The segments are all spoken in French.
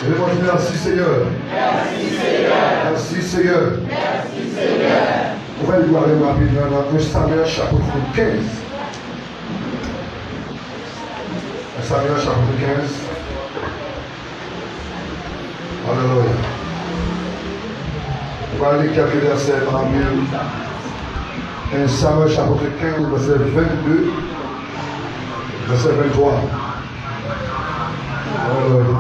Je vais dire merci Seigneur. Merci Seigneur. Merci Seigneur. Merci Seigneur. On va lui aller rapidement dans 1 Samuel chapitre 15. 1 Samuel chapitre 15. Alléluia. On va lire quelques versets parmi 1 Samuel chapitre 15, verset 22, verset 23. Alléluia.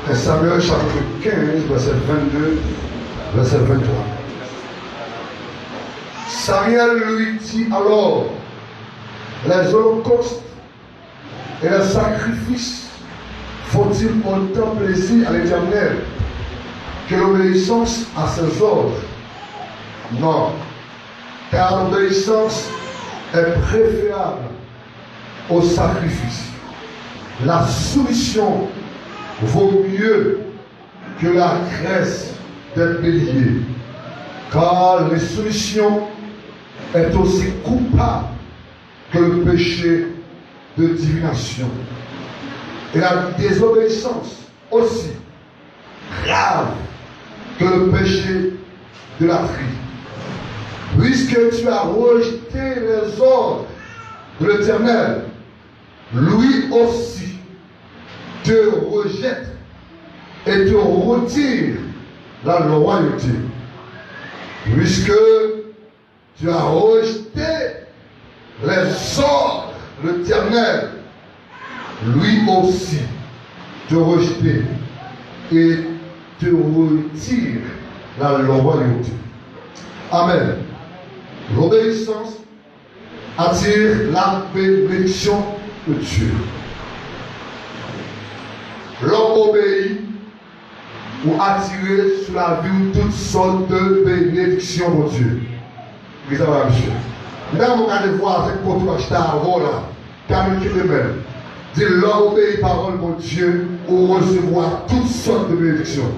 1 Samuel chapitre 15, verset 22, verset 23. Samuel lui dit alors, les holocaustes et les sacrifices font-ils autant plaisir à l'Éternel que l'obéissance à ses ordres? Non, car l'obéissance est préférable au sacrifice. La soumission vaut mieux que la graisse des béliers, car l'insoumission est aussi coupable que le péché de divination. Et la désobéissance aussi grave que le péché de la tri. Puisque tu as rejeté les ordres de l'Éternel, lui aussi te rejette et te retire la loyauté. Puisque tu as rejeté les ordres de l'Éternel, lui aussi te rejette et te retire la loyauté. Amen. L'obéissance attire la bénédiction de Dieu. L'homme obéit pour attirer sur la vie toutes sortes de bénédictions de Dieu. Oui, ça va, monsieur. Là, vous allez voir cette photo que je t'ai avant là, Camille qui est même. Dit l'homme obéit parole de Dieu pour recevoir toutes sortes de bénédictions.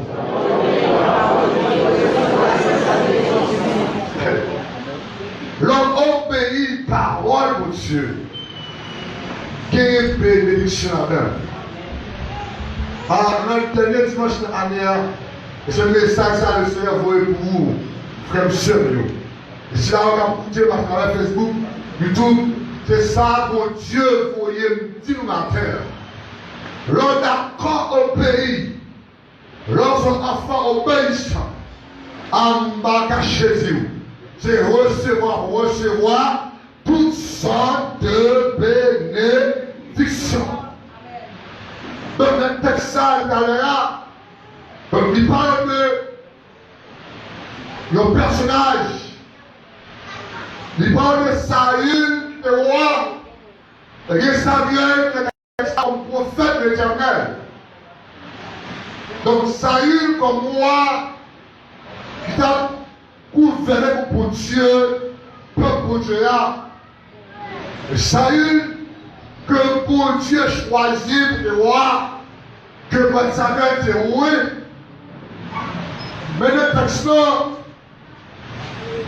L'homme obéit parole de Dieu. Quelle bénédiction là-dedans. Alors, dans le dernier dimanche de l'année, ce message, ça, le Seigneur voit pour vous, frère et sœur. Et si là, on a écouté par travers Facebook, YouTube, c'est ça que Dieu voyait dire au matin. L'homme d'accord obéit, lorsqu'on enfant obéissant, en bas chez Dieu, c'est recevoir toutes sortes de bénédictions. Donc, le texte là, donc il parle de un personnage. Il parle de Saül, le roi. Et Samuel, qui est un prophète de l'Éternel. Donc, Saül, comme roi, qui a gouverné pour Dieu, peuple pour Dieu là. Saül, que pour Dieu choisit le roi, que votre Samuel était roué. Mais le texte là,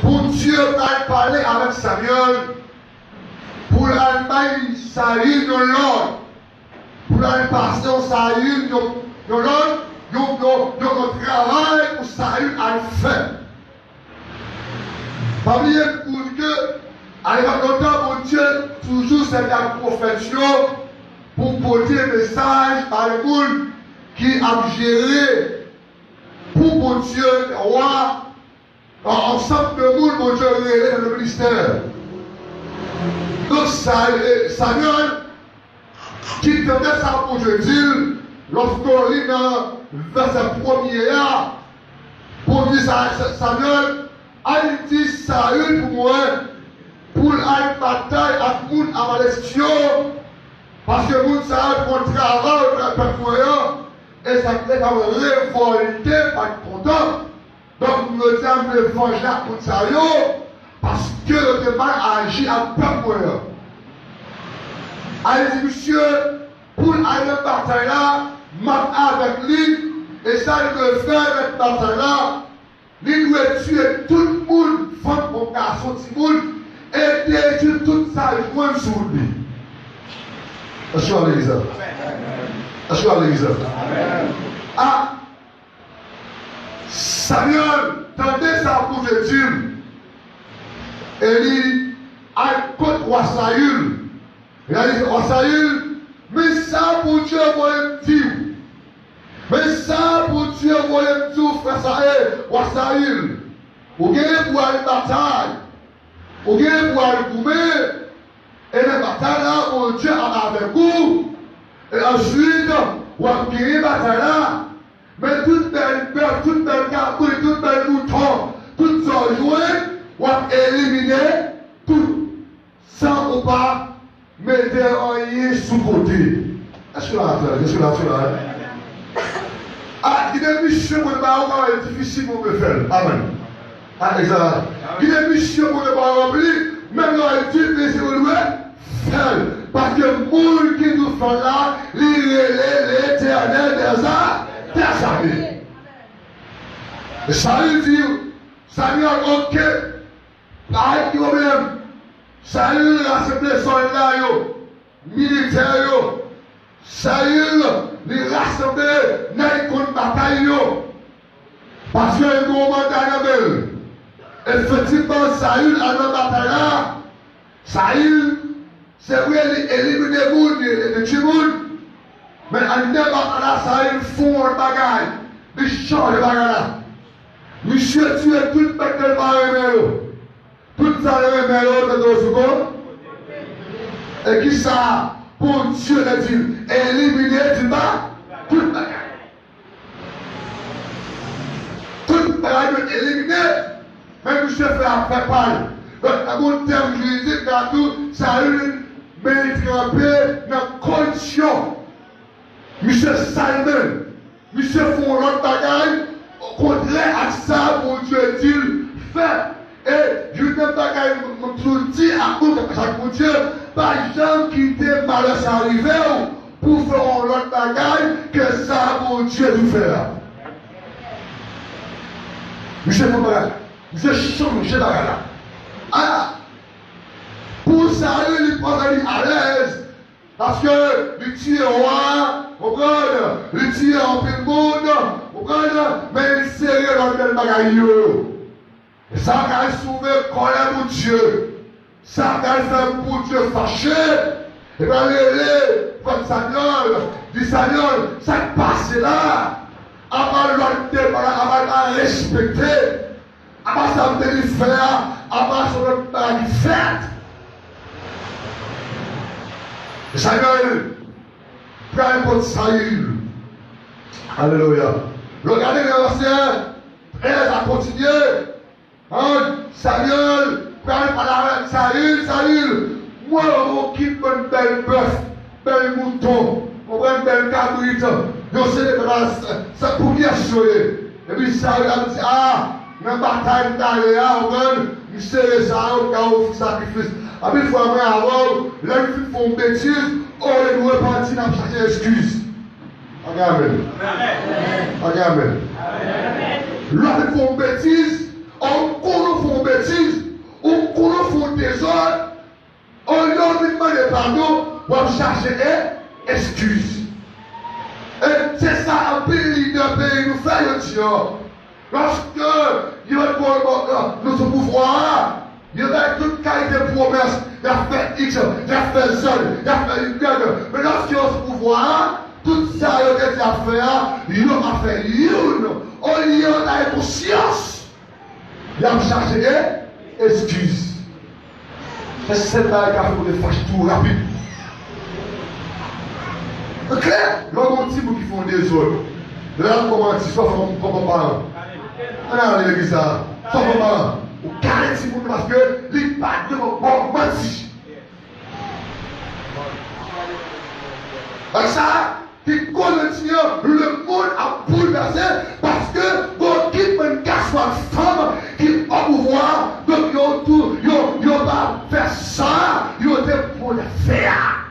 pour Dieu va parler avec Samuel, pour l'Allemagne, Saül de l'ordre, pour l'Allemagne, Saül de l'ordre, le travail pour Saül à le faire. Pas oublier pour que, à longtemps pour Dieu, toujours c'est la prophétie pour porter le message à l'écoute qui a géré pour Dieu, le roi, ensemble de monde pour Dieu dans le ministère. Donc Samuel, qui tenait ça pour Dieu dire, lorsqu'on lit dans le verset premier là, pour dire Samuel, a dit Saül pour moi, pour aller bataille avec moun Amalekio, parce que moun Saül pour travail avec moi, et ça fait comme révolté, pas content. Donc, nous avons le venger contre ça, parce que le débat agit à peuple. Elle dit, monsieur, pour aller bataille là, mat avec lui, et ça, il veut faire cette bataille là, il doit tuer tout le monde, femme, mon garçon, tout le monde, et détruire tout ça, joindre sur lui. Je suis à l'église. Est-ce que vous avez l'église? Ah, Samuel, tendez ça pour te dire. Et il a contre roi Saül. Il a dit, roi Saül, mais ça pour Dieu, moi, me dire. Mais ça pour Dieu, moi, me dire, frère Saül, roi Saül. Vous gagnez pour aller bataille. Vous gagnez pour aller couper. Et la bataille là, mon Dieu avec vous. Et ensuite, vous avez gagné la bataille là. Mais toute belle bœuf, toute belle cabouille, toute belle mouton, toutes sont jouées, vous avez éliminé tout. Sans ou pas mettre rien sous côté. Est-ce que là, est-ce que là, ah, il y a des missions pour le baron, c'est difficile pour me faire. Amen. Ah, exact. Il y a des missions pour le baron remplir, même dans les types, mais c'est le faire. Parce que le monde qui nous fait là, l'éternel des arts, des amis. Et Saül dit, Samuel, ok, pas de problème. Saül rassemble les soldats, militaires, Saül les rassemble dans une bataille. Parce qu'il y a un moment d'Annabelle. Effectivement, Saül a dans la bataille là. Saül, c'est vrai, il élimine les gens, il tue les gens. Mais en deux batailles là, Saül font un bagage. Il change le bagage là. Monsieur tue tout le monde qui va tout ça le remet dans le second. Et qui ça, pour Dieu le dit, éliminer du bas, tout le bagage. Tout le bagage éliminé. Même monsieur fait affaire par donc, à mon terme juridique, dans tout, ça a eu une trempé dans la condition. Monsieur Simon, monsieur font l'autre bagaille, au contraire à ça, pour Dieu dit, fait. Et je ne peux pas me dire à cause de ça pour Dieu, pas jamais quitter malheur arrivé pour faire l'autre bagaille que ça pour Dieu nous faire. Monsieur Fombaga, monsieur change la gala. Ah, pour ça, il pense à l'aise. Parce que le tir roi, vous comprenez, le tir en plein monde, vous comprenez, mais il est sérieux dans le bagaille. Et ça va sauver colère pour Dieu. Ça va faire pour Dieu fâché. Et bien, votre Samuel, dit Samuel, ça passe là. Avant l'autre, avant de respecter. Avant ça me dit faire, avant ça me dit faire. Samuel, prends un peu de Saül. Alléluia. Regardez les anciens, 13 à continuer. Samuel, parle par la Saül, Saül, moi, on quitte une belle bœuf, bel mouton, on prend une belle cabrite, on se débarrasse, ça pour bien jouer. Et puis Saül a dit, ah, dans la bataille d'aller, on prend, il serre ça, on a fait sacrifice. Ah, puis il faut avoir avant, là, ils font une bêtise, on les doit partir dans chaque excuse. Amen. Amen. Là, ils font une bêtise. On fait une bêtise, on fait des ordres, on leur demande pardon pour chercher des excuses. Et c'est ça un peu leader pays nous fait le dire. Lorsque il va notre pouvoir, il va toute qualité de promesse, il a fait X, il a fait Z, il a fait Y. Mais lorsqu'il y a ce pouvoir, tout ça, il a déjà fait, il a fait une. On y a conscience. Il a cherché des excuses. C'est cette balle qui a fait des fâches tout rapide. C'est clair? L'homme on dit qui font des autres. Là, comment tu sois comme parent. On a l'église là. Sois comme parent. Ou carré si vous parce que les pattes de mon bon menti. Avec ça, qui continue, le monde a bouleversé parce que vos qui me casse ma femme qui a pouvoir, donc ils n'ont pas fait ça, ils ont été pour le faire.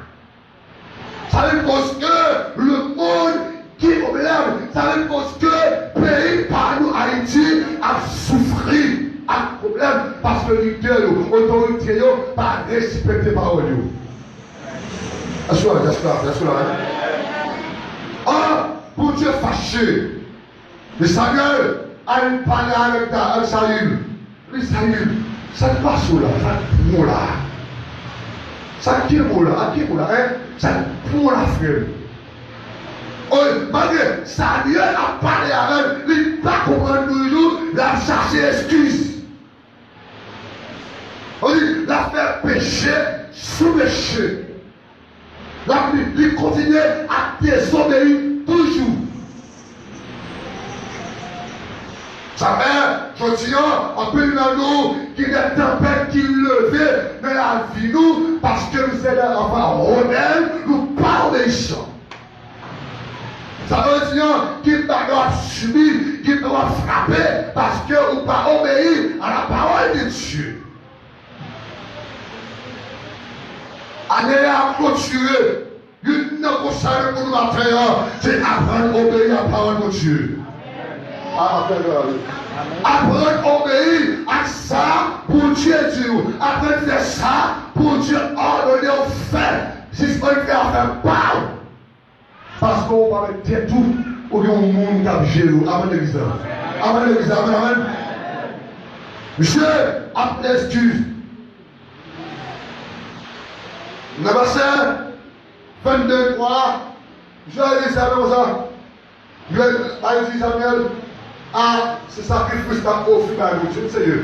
Ça veut dire que le monde qui est problème, ça veut dire que le pays par nous, Haïti, a souffert à problème parce que l'autorité n'a pas respecté par eux. Est-ce que là? pour Dieu fâché. Le Samuel a parlé avec Saül. Mais Saül, ça ne passe pas là, ça ne prend là. Ça qui est là, hein? Ça ne prend là, frère. Oh, malgré Samuel a parlé avec lui, il n'a pas compris toujours, il a cherché excuse. On dit, il a fait péché sous péché. Il continue à désobéir toujours. Sa mère, je dis, en plus de nous, qu'il y a des tempêtes qui levait dans la vie, nous, parce que nous sommes des enfants honnêtes, nous pas obéissants. Ça veut dire qu'il doit subir, qu'il doit frapper, parce que nous pas obéir à la parole de Dieu. Allez à clôturer, une conseil pour nous matin, c'est apprendre à obéir à la parole de Dieu. Apprendre à obéir à ça pour Dieu Dieu. Apprendre à faire ça pour Dieu ordonner au fait. Si ce qu'on fait à faire pas. Parce qu'on va mettre tout pour qu'il y ait un monde qui a géré. Amen l'église. Amen l'église. Amen, amen. Monsieur, après l'excuse. Le verset 22, 3. Je vais dire ça comme ça. Je vais dire Samuel. Ah, ce sacrifice qu'a offert par mon Dieu, Seigneur.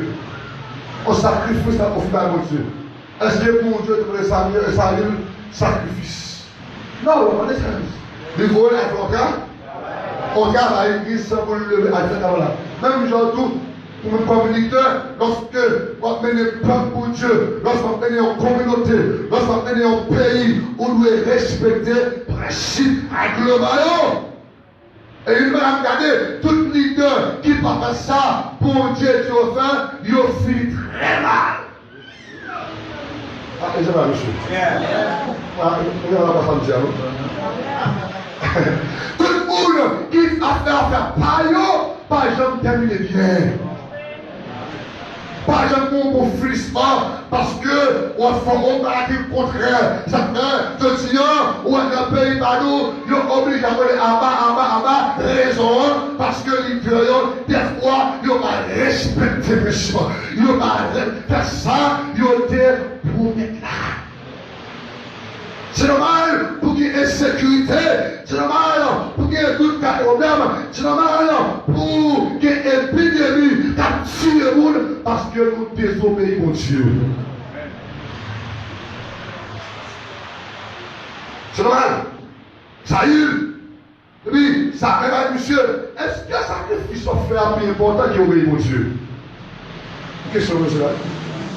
On sacrifice qu'a offert par mon Dieu. Est-ce que mon Dieu devrait saluer sacrifice? Non, on est sacrifice. Il faut aller à on regarde à l'église sans vous lever à cette heure-là. Même aujourd'hui, pour me communiquer, lorsque on mène un peuple pour Dieu, lorsqu'on mène une communauté, lorsqu'on mène un pays, on doit respecter les principes réglementaires. Et il m'a regardé, tout leader qui va faire ça pour Dieu, Dieu fait, il finit très mal. Ah, je vais monsieur. Ah, il va pas dire. Tout le monde qui a fait affaire par exemple, terminer bien. Par exemple, mon frissement, parce que on va dire le contraire. Ça fait, je dis, ou un pays par nous, ils sont obligés à aller en bas, raison, parce que l'intérieur, des fois, ils n'ont pas respecté le choix. Ils n'ont pas fait ça, ils ont été pour mettre là. C'est normal pour qu'il y ait insécurité, c'est normal pour qu'il y ait tout cas de problème, c'est normal pour qu'il y ait épidémie qui tue le monde parce que nous désobéissons Dieu. C'est normal. Saül, et puis, ça révèle, monsieur, est-ce que le sacrifice offert est plus important qu'il obéit mon Dieu? Question, monsieur.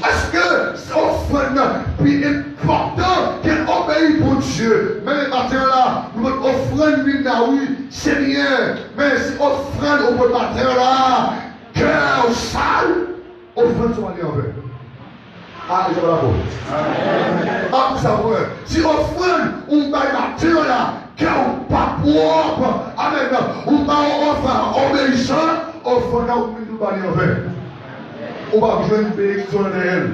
Est-ce que c'est offrande plus important qu'elle obéit pour Dieu? Mais le matin là, notre offrande, oui, c'est rien. Mais c'est offrande au matin là, cœur sale, offrande sur aller en vain. Ah, je vais la voir. Ah, ça va. Si offrande ou matin là, cœur pas propre, amen, ou pas offrande obéissant, offrande ou nous aller en vain. On va besoin de bénédiction de elle.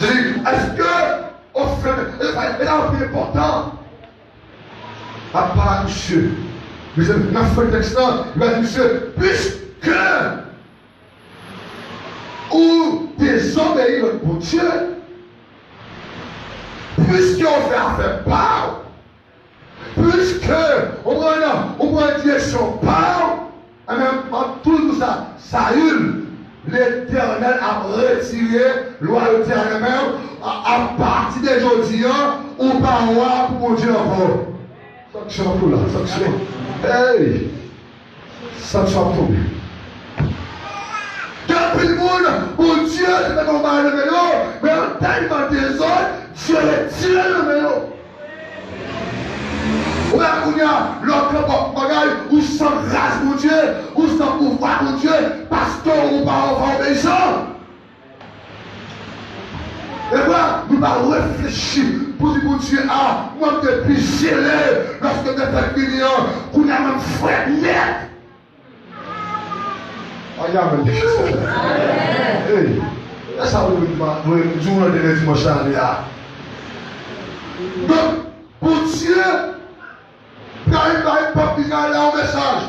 Je dis, est-ce que offrande est un peu important? À part monsieur. Mais c'est un fait texte là, il va dire, monsieur, puisque ou désobéir pour Dieu, puisqu'on fait affaire par, puisque on prend direction par, et même en tout ça, Saül, l'Éternel a retiré loyauté à lui-même à partir d'aujourd'hui, ou par roi pour mon Dieu encore. Sanction pour là, sanction. Hey! Sanction pour lui. Quand tout le monde, mon Dieu, c'est pas qu'on va le vélo, mais en tellement des autres, Dieu retire le vélo. Ou bien qu'on y a l'autre bagage, ou sans grâce pour Dieu, ou sans pouvoir pour Dieu, pasteur ou pas enfant obéissant. Et voilà, nous allons réfléchir pour dire pour Dieu, ah, moi depuis géré, lorsque tu fais venir, qu'on a même frère net. Ah, il y a même des choses. Hey, ça va nous dire dimanche là. Donc, pour Dieu, besoin là un message.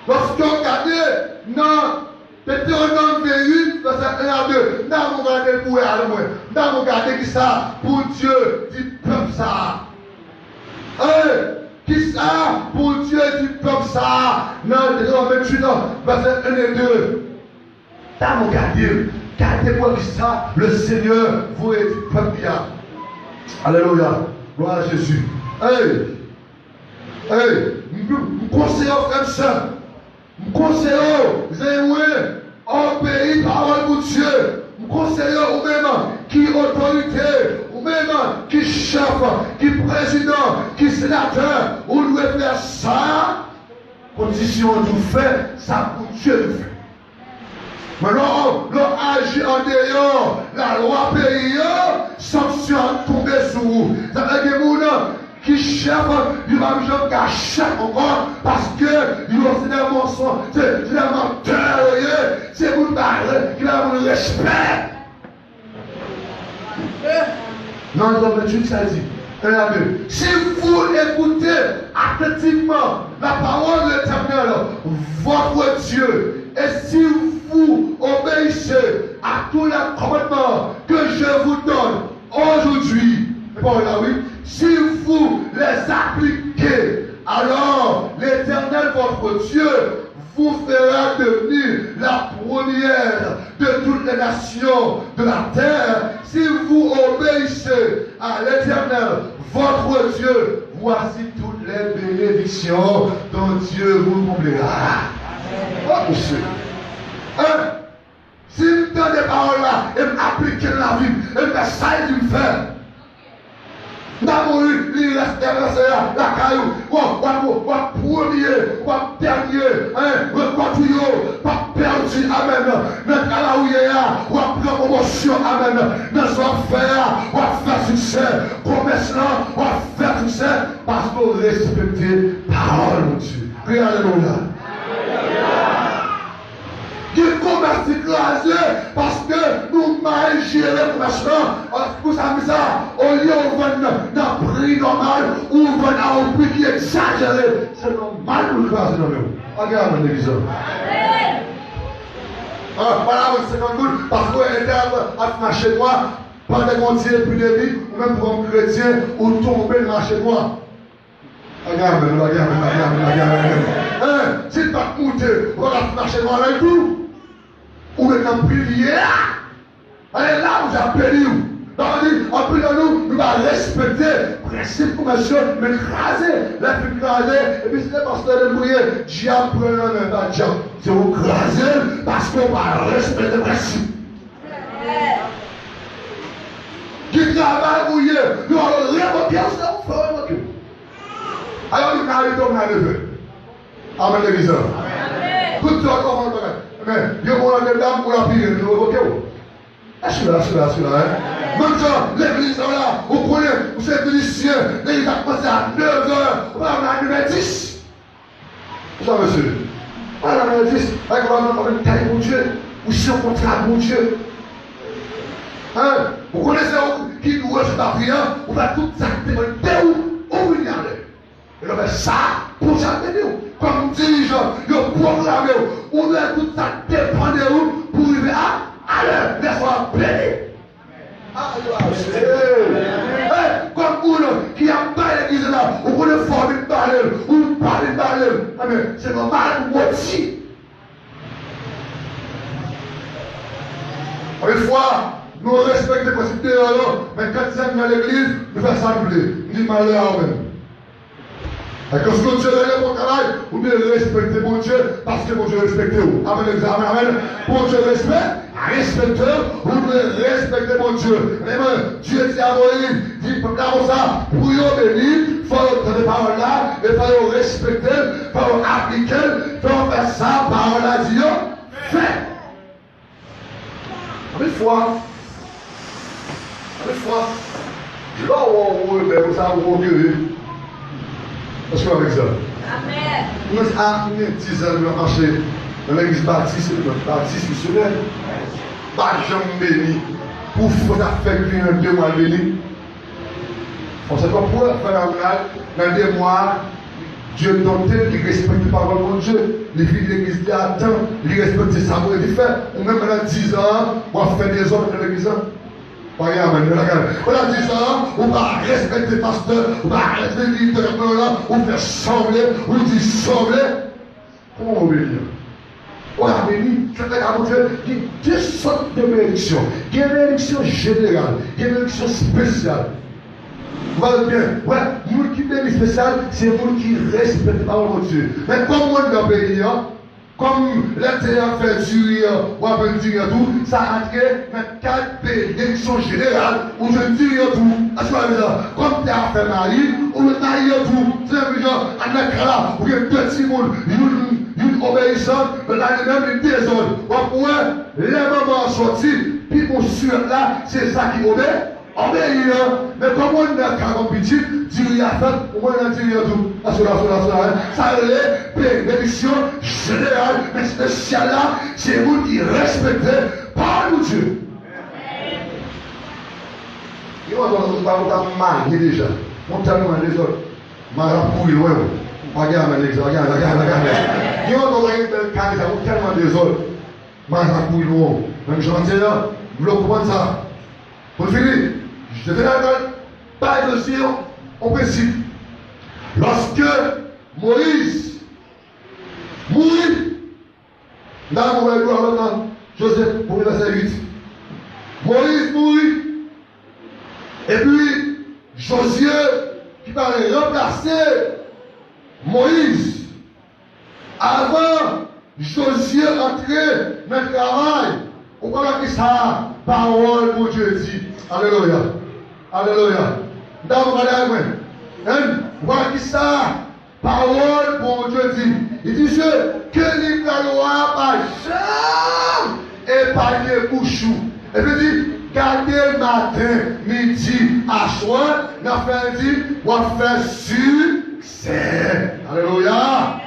Lorsque vous regardez, non, Deutéronome 28, verset 1 à 2, non, vous regardez pour aller moins. Non, vous regardez qui ça, pour Dieu, dit peuple ça. Qui ça, pour Dieu, dit peuple ça. Non, Deutéronome 28, verset 1 et 2. Non, vous regardez, gardez-moi qui ça, le Seigneur, vous êtes peuple bien. Alléluia, gloire à Jésus. Nous conseillons frère ça. Nous conseillons, au pays, parole pour Dieu. Nous conseillons ou même qui autorité, ou même qui chef, qui président, qui sénateur, ou nous faire ça, condition de faire, ça pour Dieu de faire. Maintenant, l'on agit en dehors, la loi pays, sanction tomber sur vous. Ça veut dire que qui cherche, il va me cacher encore parce que il va se faire mensonge, c'est un menteur, c'est vous parler, qui a mon respect. Non, dans le truc, ça dit. Si vous écoutez attentivement la parole de l'Éternel, votre Dieu, et si vous obéissez à tous les commandements que je vous donne aujourd'hui, bon, là, oui, si vous les appliquez, alors l'Éternel, votre Dieu, vous fera devenir la première de toutes les nations de la terre. Si vous obéissez à l'Éternel, votre Dieu, voici toutes les bénédictions dont Dieu vous comblera. Oh, monsieur. Si vous donnez des paroles là, et m'appliquez dans la vie, et me ça, il me fait. D'abord, il reste la caillou, ou premier, ou dernier, pas perdu, amen. Notre calaouye, ou prendre promotion, amen. Dans son faire, ou faire succès, promesse là, ou faire succès, parce que vous respectez parole, mon Dieu. Alléluia. Qui commerce écrasé parce que nous mal géré le commerçant. Vous savez ça, au lieu de vendre dans prix normal ou vendre à un prix qui est exagéré, c'est normal pour le écraser dans le monde. Regarde l'église. Voilà, c'est comme vous, parce que vous êtes à marcher moi, pendant qu'on dit épidémie, ou même pour un chrétien, ou tomber dans marché moi. Regarde. Si tu vas monter, on va marcher moi avec vous. Ou maintenant prière. Allez là, vous appelez nous. Donc on dit, en plus de nous, nous allons respecter le principe commercial, mais craser, la plus craser, et puis c'est parce que le mouillé, diable prend le même pas diable. C'est vous craser parce qu'on va respecter le principe. Qui travaille mouillé, nous allons révoquer, on va révoquer. Alors nous allons tomber dans le feu. Amen l'église. Tout ça, comment on va faire? Mais, il y a des dames pour la pire, nous révoquer. Celui-là. Même ça, l'église là, vous prenez, vous êtes musicien, l'église a commencé à 9h, on va à 9h10. Ça, monsieur. On va à 9h10, avec un taille pour Dieu, ou si on contrat pour Dieu. Vous connaissez qui nous reçoit la prière, on va tout ça, où vous venez aller. Et on fait ça pour ça, comme dirigeant, il proclame, on doit tout ça dépendre de vous pour arriver à l'heure, laisse-moi plaider. Comme vous qui a pas l'église là, vous pouvez former une balle, ou parler de balle, c'est normal pour moi aussi. Une fois, nous respectons les principes de l'eau, mais quand nous sommes dans l'église, nous faisons ça nous plaît. Nous disons malheur à nous-mêmes. Et quand Dieu donne mon travail, vous devez respecter mon Dieu parce que mon Dieu respecte vous. Amen. Mon Dieu respecte, vous devez respecter mon Dieu. Amen. Dieu dit à Moïse, dit comme ça, pour y obéir, il faut entendre les paroles là, il faut respecter, il faut appliquer, il faut faire ça, parole à Dieu, fait. Une fois, là où vous savez, vous recueillez. Parce qu'on avec ça. Amen. Nous avons 10 ans de marché dans l'église baptiste missionnaire. Pas jamais béni. Pour faire faire un 2 mois béni. On ne sait pas pourquoi faire un dans 2 mois, Dieu doté, il respecte la parole de Dieu. Les filles de l'église, ils attendent, ils respectent ça pour les faire. Ou même pendant 10 ans, on va faire des hommes dans l'église. Regarde, pendant 10 ans, on va respecter le pasteur, on va respecter le leader, on va faire sembler, on dit sembler. Comment on veut dire? On a béni, je vais vous dire, il y a deux sortes de bénédictions. Il y a une bénédiction générale, il y a une bénédiction spéciale. Vous voyez bien, ouais, nous qui bénissent spécial, c'est nous qui respectent la parole de Dieu. Mais comme on dans le pays, comme l'intérieur fait du ou à peine dire tout, ça a entré dans 4 bénédictions générales où je dis tout. Comme tu as fait mari, ou le mari tout. C'est un genre, un éclat, ou il y a deux petits mondes, une obéissante, mais là, il y a même une désordre. Les mamans sont sortis, puis mon sûr là, c'est ça qui obéit. Obéir, mais comme on a 40 petits, Dieu a fait, au moins on a dit tout. Ça est bénédiction générale, mais spéciale là, c'est vous qui respectez par nous Dieu. Et on va marier déjà. On t'a demandé les autres. Marapouille loin. Regarde, regarde. Et on va voir une belle carrière, on t'a demandé les autres. Marapouille loin. Même je dis là, vous comprenez ça. Pour finir. Je te donne pas de dire au principe. Lorsque Moïse mourit, dans mon gloire, Joseph, pour verset 8. Moïse mourit, et puis Josué qui va remplacer Moïse. Avant Josué entrer dans le travail, on voit que ça, parole pour Dieu dit. Alléluia. Alléluia. Dans voilà qui ça, parole pour Dieu dit. Il dit que la loi pas jamais épargné bouchou. Et puis il dit, gardez le matin, midi, à soir, l'après-midi, on va faire succès. Alléluia.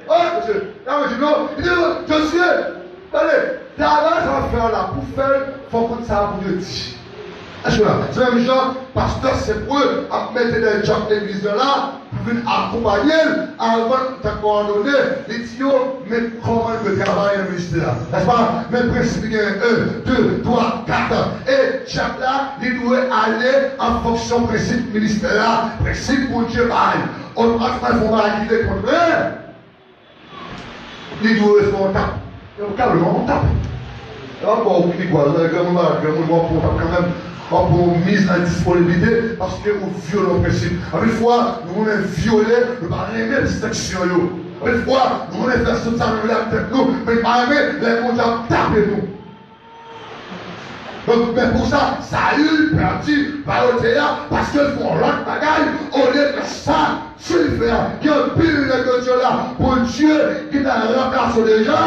Oh, monsieur. Non, il dit, Josué, allez, d'abord, ça va faire là, pour faire, il faut que ça vous le dise. C'est le même genre, pasteur, c'est pour eux, à mettre des gens de l'église là, pour venir accompagner, avant de te coordonner, les tuyaux, mais comment le travail est ministère. N'est-ce pas? Mais principe, il y a 1, 2, 3, 4. Et chaque là, il doit aller en fonction principe ministère là, principe pour Dieu. On ne va pas faire le contraire. Il doit faire un tape. Calmement, on tape. Encore, on dit quoi? Vous avez quand même. Pour mise en disponibilité parce que vous violez le principe. Une fois, nous voulons violer, nous ne pas aimer les sections. Une fois, nous voulons faire tout ça, nous voulons tête nous, mais pas aimer les gens taper nous. Donc, mais pour ça, salut, perdu, par le théâtre, parce qu'ils font l'autre bagaille, au lieu de ça, tu le fais. Il y a un pile de Dieu là, pour Dieu qui t'a remplacé déjà.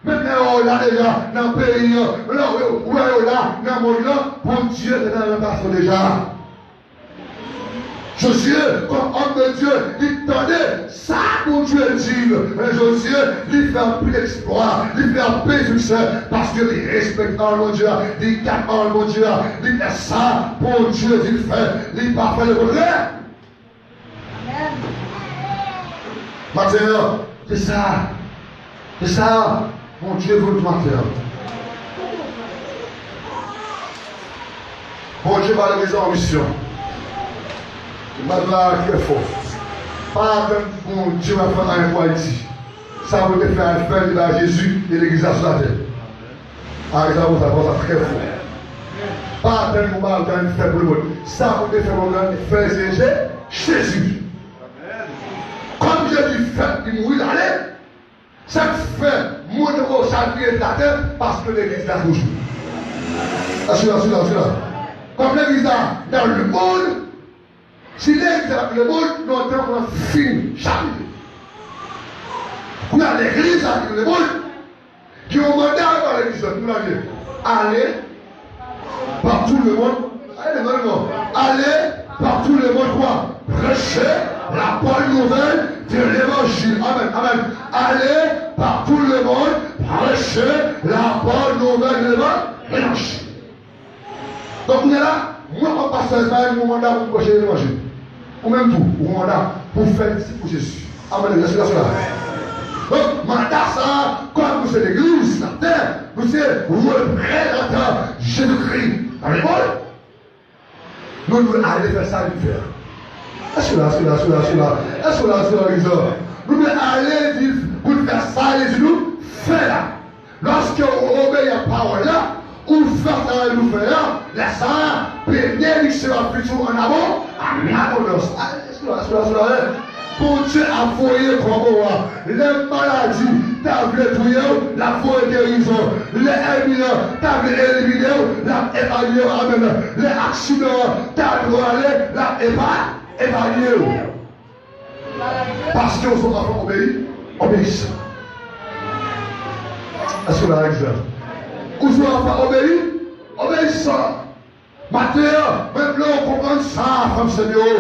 Maintenant, on a déjà dans le pays, on a dans le monde, pour Dieu, c'est dans le passé déjà. Josué, comme homme de Dieu, il tenait ça pour Dieu dit. Mais Josué, il fait plus d'exploit, il fait plus de succès, parce qu'il respecte mon Dieu, il garde mon Dieu, il fait ça pour Dieu, il fait, il ne pas faire le contraire. Maintenant, c'est ça. C'est ça. Mon Dieu veut le matin. Mon Dieu va le mettre en mission. Il va le très fort. Pas mon Dieu va faire un point ici. Ça vous faire un fait à Jésus et l'église à la terre. Ah, ça vous ça très fort. Pas un moment où vous fait pour le monde. Ça vous faire Jésus. Comme Jésus fait, il mourit d'aller. Ça fait mon nouveau sacrifice de la terre parce que l'église a toujours. Assure. Comme l'église a dans le monde, si l'église a dans le monde, nous avons fini jamais. Nous avons l'église dans le monde qui ont mandat par l'église. Nous l'avons dit. Allez par tout le monde. Allez par tout le monde quoi? Prêcher la bonne nouvelle de l'évangile. Amen. Allez par tout le monde, prêcher la bonne nouvelle de l'évangile. Donc on est là, moi comme pasteur, mon mandat pour prêcher l'évangile. Ou même tout, mon mandat pour faire disciple pour Jésus. Amen. Est-ce que c'est là? Donc, mandat ça, comme nous c'est l'église, la terre, nous c'est représentants Jésus-Christ. Amen. Nous devons aller faire ça et faire. Est-ce que là, nous devons aller dire, pour faire ça et dire, nous, fais là. Lorsque on obéit à la parole là, ou faire ça et nous faire là, la ça, bénédiction plutôt en avant, en abondance. Est-ce que là, pour Dieu a foyé comment les maladies, t'as vu tout, la foi guérison, les hernies, t'as vu éliminer, la évaluer, amen. Les accidents, t'as vu aller, la évaluer. Parce que vous enfants obéissent. Est-ce que là, exemple? Vous sont enfants obéissants. Maintenant, même là, on comprend ça, comme Seigneur.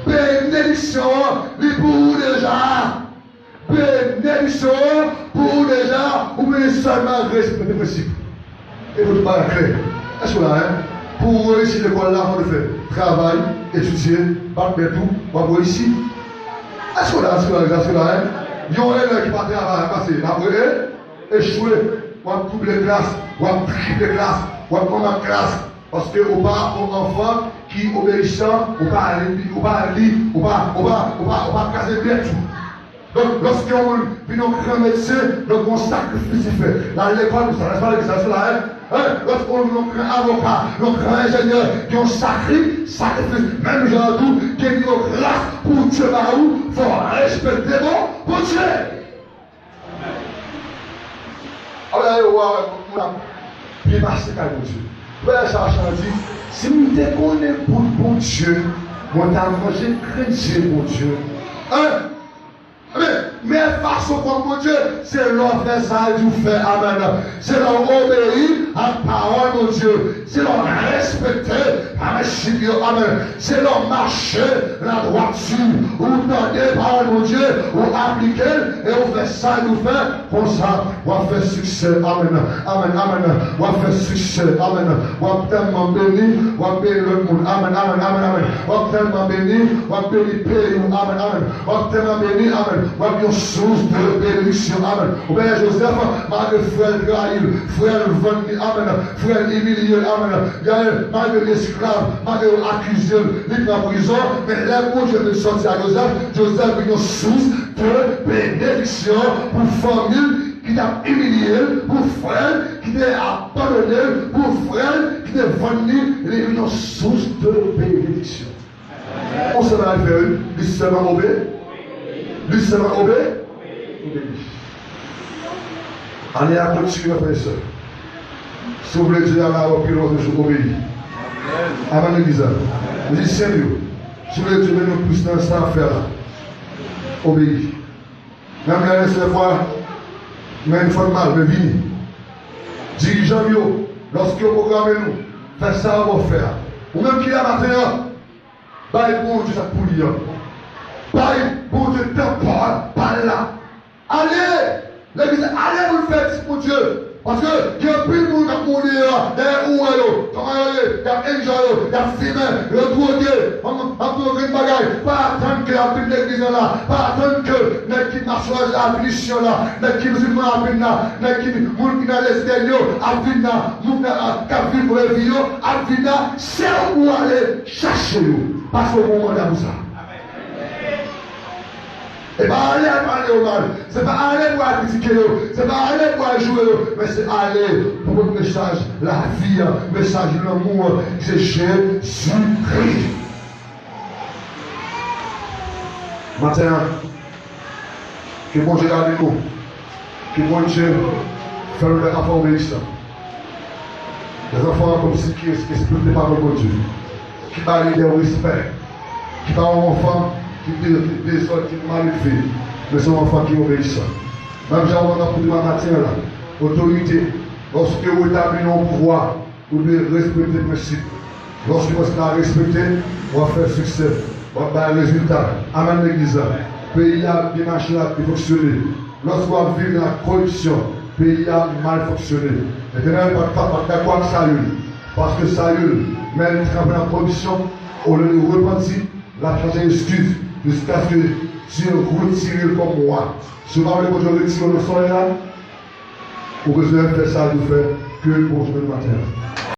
Bénédiction, pour déjà. Bénédiction, pour déjà. Ou bien seulement respecter les principes. Et vous ne pas créer. Est-ce que là, pour réussir l'école là, on le fait. Travail, étudier, pas de tout, on va ici. Est-ce que là, il y a un élève qui va travailler, passer, après, échouer, on va doubler les classes, on va tripler les classes, on va prendre la classe. Parce que on pas un enfant qui obéissant, on pas lire, on pas casser bien tout. Donc lorsqu'on vient un grand médecin, donc on sacrifice fait. Là l'école, ça reste pas l'exercice là. Lorsqu'on vient un grand avocat, un grand ingénieur, qui ont sacrifice, même genre tout, qui ont grâce pour Dieu Barou, il faut respecter bon pour Dieu. Alors, on a bien passé par Dieu. Frère Charles dit, si nous déconnons pour Dieu, on a mangé chrétien pour Dieu. Mais façon comme Dieu, c'est l'on fait ça et vous fait amen. C'est l'on obéir à la parole de Dieu. C'est l'on respecter à la amen. C'est l'on marcher la droiture. Ou donner la parole de Dieu, ou appliquer, et on fait ça et nous fait comme ça. On fait succès, amen. Amen, amen. On fait succès, amen. On tellement béni, on bénit le monde, amen, amen, amen, amen. On tellement béni, on bénit le pays, amen, amen. On tellement béni, amen. On une source de bénédiction, amen. Ou bien Joseph, malgré frère Graïl, frère Vanni, amen. Frère Émilien, amen. Malgré l'esclave, malgré l'accusé, il est en prison, mais là où Dieu veut sortir à Joseph est une source de bénédiction pour famille qui t'a humilié, pour frère qui t'a abandonné, pour frère qui t'a vendu, il est une source de bénédiction. On se va faire une, il seulement obéit. Lui seulement obéit. Allez à continuer, frère et soeur. Si vous voulez Dieu, allez à repris l'autre jour, obéir. Amen, l'église. Je dis sérieux. Si vous voulez Dieu, nous plus dans ça à faire là. Obéir. Même la seule fois, mais une fois de mal, mais vini. Dirigeant, lorsque vous programmez nous, faites ça, on va faire. Ou même qui est matin, bah, bon Dieu, ça pour lui. Bon Dieu, temporaire, par là. Allez, l'église, allez vous le faites pour Dieu. Parce que il y a plus de monde qui a mouru là, derrière où il y a un il y a fumé, il y a drogué, on a une bagaille. Pas attendre que la vie de l'église là, pas attendre que les qui marchent à la finition là, les qui musulmans à venir là, les qui moun qui dans l'extérieur à venir là, moun qui a vu pour les vieux à venir là, c'est où aller chercher nous. Parce qu'au moment là, vous ça. Et pas aller parler au mal, c'est pas aller pour critiquer, c'est pas aller pour jouer, mais c'est aller pour un message, la vie, message de l'amour, c'est Jésus-Christ. Maintenant, que bon Dieu garde nous, que bon Dieu fasse le enfant obéissant. Des enfants comme si qui expliquent les paroles de Dieu, qui parlent de respect, qui parlent aux enfants. Qui descend, qui mal fait, mais c'est un enfant qui obéissant. Même si on a pour demain matin là, autorité, lorsque vous établissez un pouvoir, vous devez respecter le principe. Lorsque vous êtes respecté, on va faire succès, on va faire un résultat. Amen l'église. Le pays a bien marché, bien fonctionné. Lorsque vous vivez dans la corruption, le pays a mal fonctionné. Maintenant, il ne va pas d'accord avec ça. Parce que ça, même il travaille dans la corruption, on le repentit, la change d'excuse. jusqu'à ce que Dieu retire comme moi. Si vous parlez que je retire le soleil là, vous besoin de faire ça, de faire que pour ce matin.